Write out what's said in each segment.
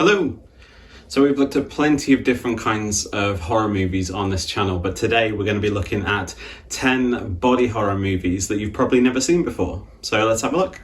Hello! So we've looked at plenty of different kinds of horror movies on this channel, but today we're going to be looking at 10 body horror movies that you've probably never seen before. So let's have a look.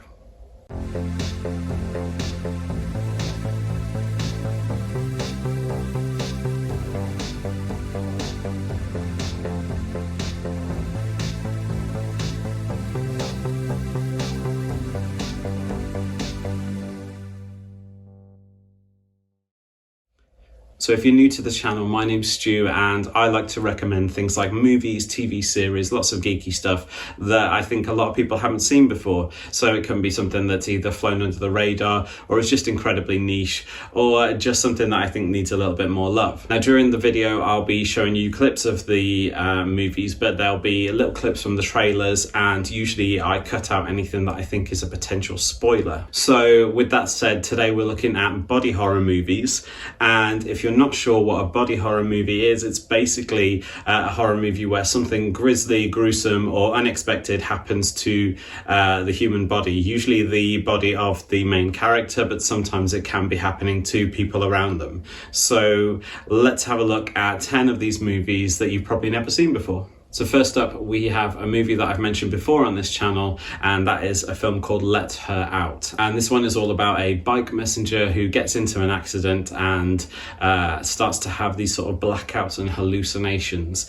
So if you're new to the channel, my name's Stu and I like to recommend things like movies, TV series, lots of geeky stuff that I think a lot of people haven't seen before. So it can be something that's either flown under the radar or is just incredibly niche or just something that I think needs a little bit more love. Now during the video I'll be showing you clips of the movies, but there'll be little clips from the trailers and usually I cut out anything that I think is a potential spoiler. So with that said, today we're looking at body horror movies, and if you're not sure what a body horror movie is, it's basically a horror movie where something grisly, gruesome or unexpected happens to the human body, usually the body of the main character, but sometimes it can be happening to people around them. So let's have a look at 10 of these movies that you've probably never seen before. So first up, we have a movie that I've mentioned before on this channel, and that is a film called Let Her Out. And this one is all about a bike messenger who gets into an accident and starts to have these sort of blackouts and hallucinations.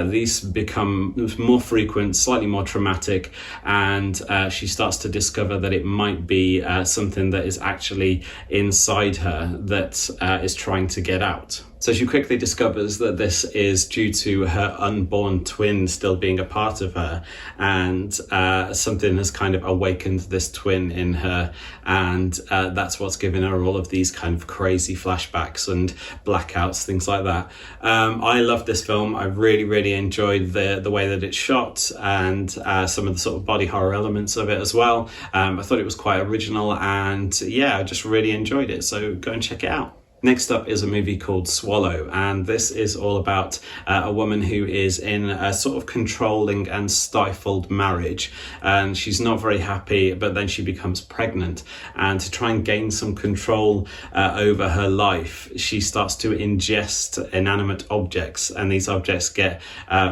These become more frequent, slightly more traumatic, and she starts to discover that it might be something that is actually inside her that is trying to get out. So she quickly discovers that this is due to her unborn twin still being a part of her, and something has kind of awakened this twin in her, and that's what's given her all of these kind of crazy flashbacks and blackouts, things like that. I love this film. I really enjoyed the way that it's shot and some of the sort of body horror elements of it as well. I thought it was quite original, and yeah, I just really enjoyed it, so go and check it out. Next up is a movie called Swallow, and this is all about a woman who is in a sort of controlling and stifled marriage, and she's not very happy, but then she becomes pregnant, and to try and gain some control over her life, she starts to ingest inanimate objects, and these objects get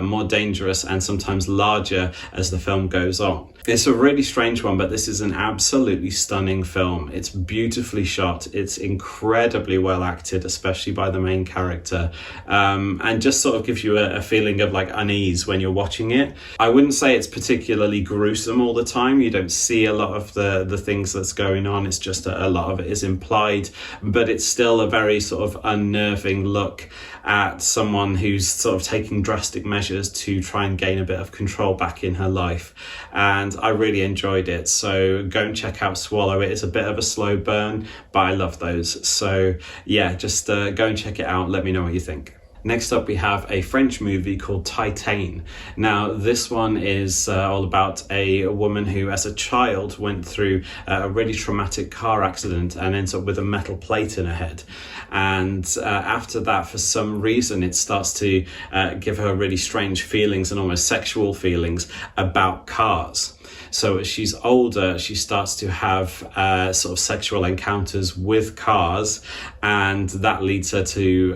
more dangerous and sometimes larger as the film goes on. It's a really strange one, but this is an absolutely stunning film. It's beautifully shot, it's incredibly well acted, especially by the main character, and just sort of gives you a feeling of like unease when you're watching it. I wouldn't say it's particularly gruesome all the time. You don't see a lot of the things that's going on. It's just a lot of it is implied, but it's still a very sort of unnerving look at someone who's sort of taking drastic measures to try and gain a bit of control back in her life, and I really enjoyed it. So go and check out Swallow. It is a bit of a slow burn, but I love those. So yeah, just go and check it out. Let me know what you think. Next up, we have a French movie called Titane. Now, this one is all about a woman who, as a child, went through a really traumatic car accident and ends up with a metal plate in her head. And after that, for some reason, it starts to give her really strange feelings and almost sexual feelings about cars. So as she's older, she starts to have sort of sexual encounters with cars, and that leads her to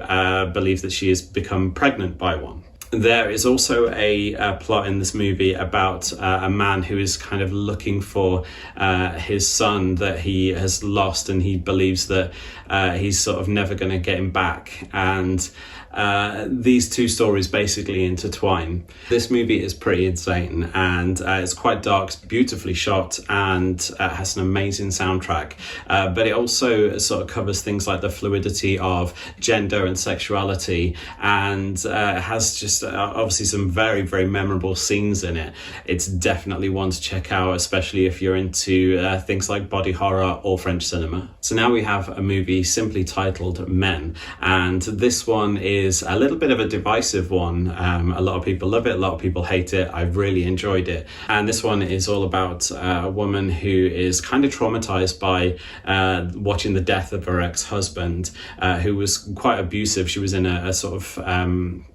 believe that she has become pregnant by one. There is also a plot in this movie about a man who is kind of looking for his son that he has lost, and he believes that he's sort of never going to get him back. And these two stories basically intertwine. This movie is pretty insane, and it's quite dark, it's beautifully shot, and has an amazing soundtrack, but it also sort of covers things like the fluidity of gender and sexuality, and has just obviously some very memorable scenes in it. It's definitely one to check out, especially if you're into things like body horror or French cinema. So now we have a movie simply titled Men, and this one is is a little bit of a divisive one. A lot of people love it, a lot of people hate it. I've really enjoyed it. And this one is all about a woman who is kind of traumatized by watching the death of her ex-husband, who was quite abusive. She was in a sort of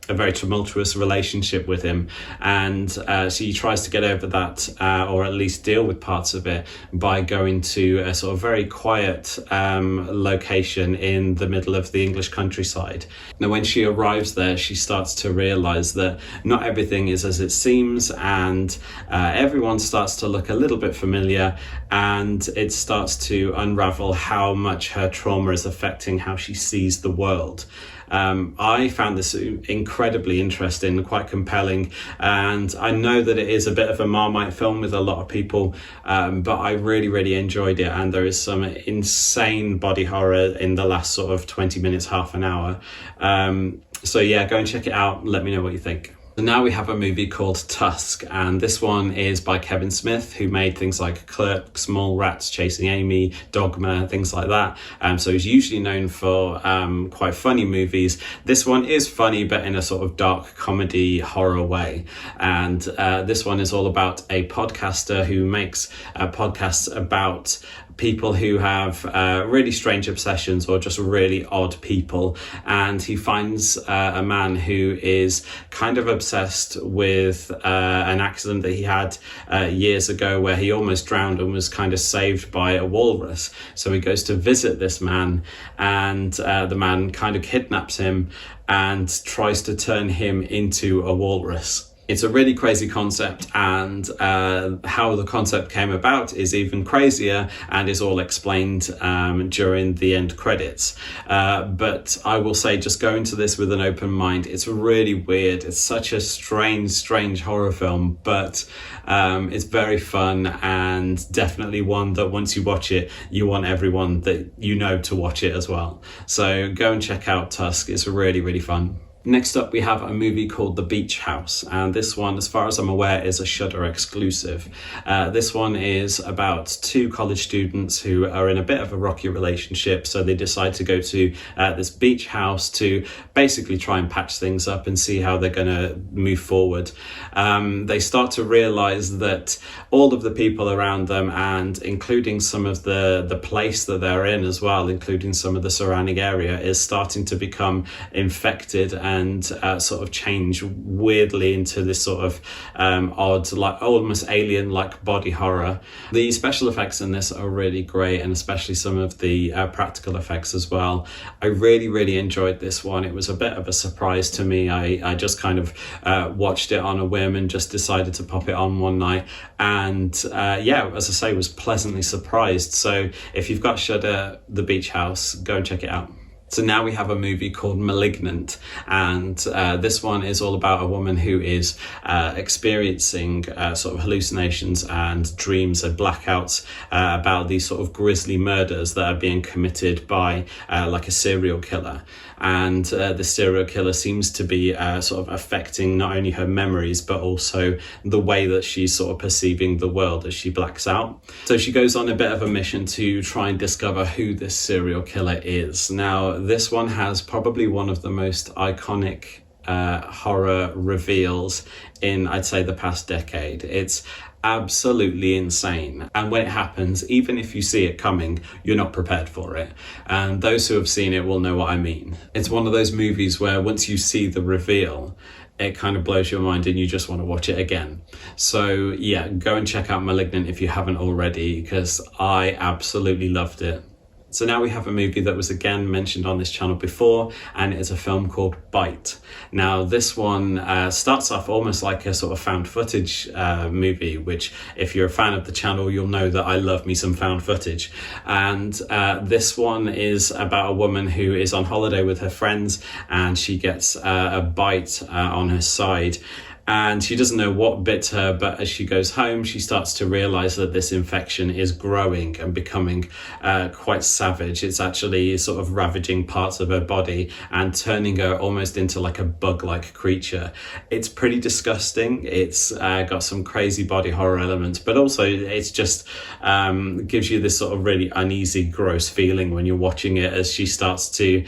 a very tumultuous relationship with him, and she tries to get over that, or at least deal with parts of it, by going to a sort of very quiet location in the middle of the English countryside. Now, when she arrives there, she starts to realize that not everything is as it seems, and everyone starts to look a little bit familiar, and it starts to unravel how much her trauma is affecting how she sees the world. I found this incredibly interesting, quite compelling, and I know that it is a bit of a Marmite film with a lot of people, but I really enjoyed it, and there is some insane body horror in the last sort of 20 minutes, half an hour. So yeah, go and check it out, let me know what you think. So now we have a movie called Tusk, and this one is by Kevin Smith, who made things like Clerks, Mallrats, Chasing Amy, Dogma, things like that. So he's usually known for quite funny movies. This one is funny, but in a sort of dark comedy horror way. And this one is all about a podcaster who makes podcasts about people who have really strange obsessions or just really odd people, and he finds a man who is kind of obsessed with an accident that he had years ago where he almost drowned and was kind of saved by a walrus. So he goes to visit this man, and the man kind of kidnaps him and tries to turn him into a walrus. It's a really crazy concept, and how the concept came about is even crazier and is all explained during the end credits. But I will say, just go into this with an open mind. It's really weird. It's such a strange horror film, but it's very fun, and definitely one that once you watch it, you want everyone that you know to watch it as well. So go and check out Tusk. It's really fun. Next up, we have a movie called The Beach House, and this one, as far as I'm aware, is a Shudder exclusive. This one is about two college students who are in a bit of a rocky relationship, so they decide to go to this beach house to basically try and patch things up and see how they're going to move forward. They start to realize that all of the people around them, and including some of the place that they're in as well, including some of the surrounding area, is starting to become infected and sort of change weirdly into this sort of odd, like almost alien-like body horror. The special effects in this are really great, and especially some of the practical effects as well. I really enjoyed this one. It was a bit of a surprise to me. I just kind of watched it on a whim and just decided to pop it on one night, and yeah, as I say, was pleasantly surprised. So if you've got Shudder, The Beach House, go and check it out. So now we have a movie called Malignant, and this one is all about a woman who is experiencing sort of hallucinations and dreams and blackouts about these sort of grisly murders that are being committed by like a serial killer. And the serial killer seems to be sort of affecting not only her memories, but also the way that she's sort of perceiving the world as she blacks out. So she goes on a bit of a mission to try and discover who this serial killer is. Now, this one has probably one of the most iconic horror reveals in, I'd say, the past decade. It's absolutely insane, and when it happens, even if you see it coming, you're not prepared for it, and those who have seen it will know what I mean. It's one of those movies where once you see the reveal, it kind of blows your mind and you just want to watch it again. So yeah, go and check out Malignant if you haven't already, because I absolutely loved it. So now we have a movie that was again mentioned on this channel before, and it's a film called Bite. Now this one starts off almost like a sort of found footage movie, which if you're a fan of the channel, you'll know that I love me some found footage. And this one is about a woman who is on holiday with her friends, and she gets a bite on her side. and she doesn't know what bit her, but as she goes home, she starts to realize that this infection is growing and becoming quite savage. It's actually sort of ravaging parts of her body and turning her almost into like a bug-like creature. It's pretty disgusting. It's got some crazy body horror elements, but also it's just gives you this sort of really uneasy, gross feeling when you're watching it, as she starts to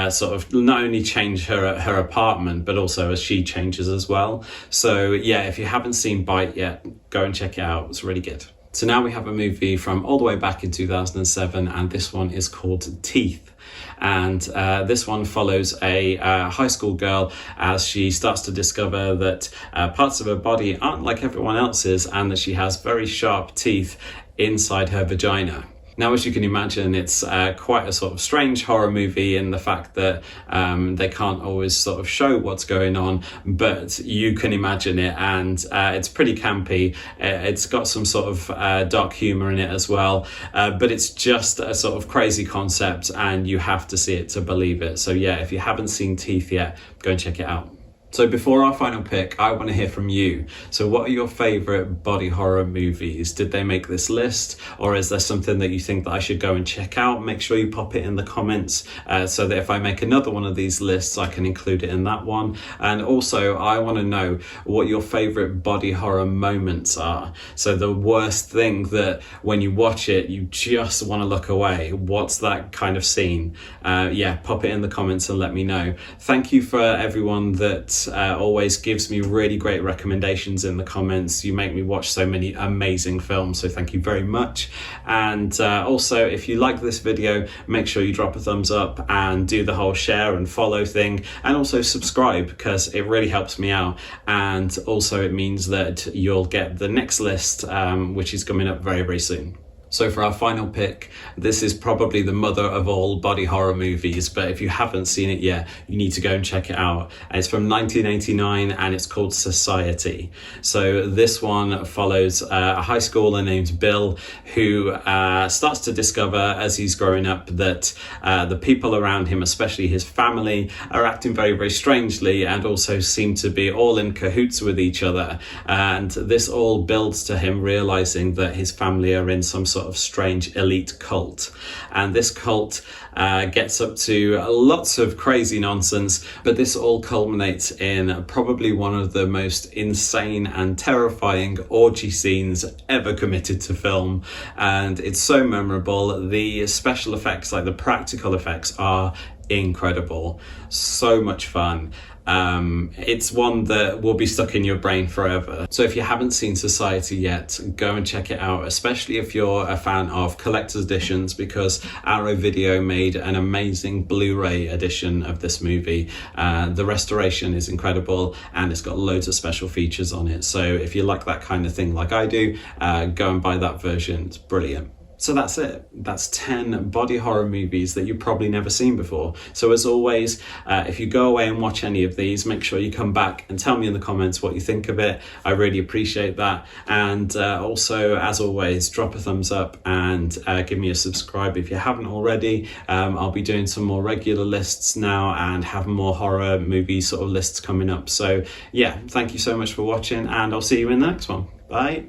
sort of not only change her apartment, but also as she changes as well. So yeah, if you haven't seen Bite yet, go and check it out. It's really good. So now we have a movie from all the way back in 2007, and this one is called Teeth. And this one follows a high school girl as she starts to discover that parts of her body aren't like everyone else's, and that she has very sharp teeth inside her vagina. Now, as you can imagine, it's quite a sort of strange horror movie in the fact that they can't always sort of show what's going on, but you can imagine it, and it's pretty campy. It's got some sort of dark humor in it as well, but it's just a sort of crazy concept, and you have to see it to believe it. So yeah, if you haven't seen Teeth yet, go and check it out. So before our final pick, I want to hear from you. So what are your favourite body horror movies? Did they make this list? Or is there something that you think that I should go and check out? Make sure you pop it in the comments so that if I make another one of these lists, I can include it in that one. And also, I want to know what your favourite body horror moments are. So the worst thing that when you watch it, you just want to look away. What's that kind of scene? Yeah, pop it in the comments and let me know. Thank you for everyone that always gives me really great recommendations in the comments. You make me watch so many amazing films, so thank you very much. And also, if you like this video, make sure you drop a thumbs up and do the whole share and follow thing, and also subscribe, because it really helps me out, and also it means that you'll get the next list, which is coming up very, very soon. So for our final pick, this is probably the mother of all body horror movies, but if you haven't seen it yet, you need to go and check it out. It's from 1989 and it's called Society. So this one follows a high schooler named Bill who starts to discover as he's growing up that the people around him, especially his family, are acting very, very strangely and also seem to be all in cahoots with each other. And this all builds to him realizing that his family are in some sort of strange elite cult, and this cult gets up to lots of crazy nonsense, but this all culminates in probably one of the most insane and terrifying orgy scenes ever committed to film, and it's so memorable. The special effects, like the practical effects, are incredible. So much fun. It's one that will be stuck in your brain forever. So if you haven't seen Society yet, go and check it out, especially if you're a fan of collector's editions, because Arrow Video made an amazing Blu-ray edition of this movie. The restoration is incredible and it's got loads of special features on it. So if you like that kind of thing like I do, go and buy that version. It's brilliant. So that's it. That's 10 body horror movies that you've probably never seen before. So as always, if you go away and watch any of these, make sure you come back and tell me in the comments what you think of it. I really appreciate that. And also, as always, drop a thumbs up and give me a subscribe if you haven't already. I'll be doing some more regular lists now and have more horror movie sort of lists coming up. So yeah, thank you so much for watching, and I'll see you in the next one. Bye.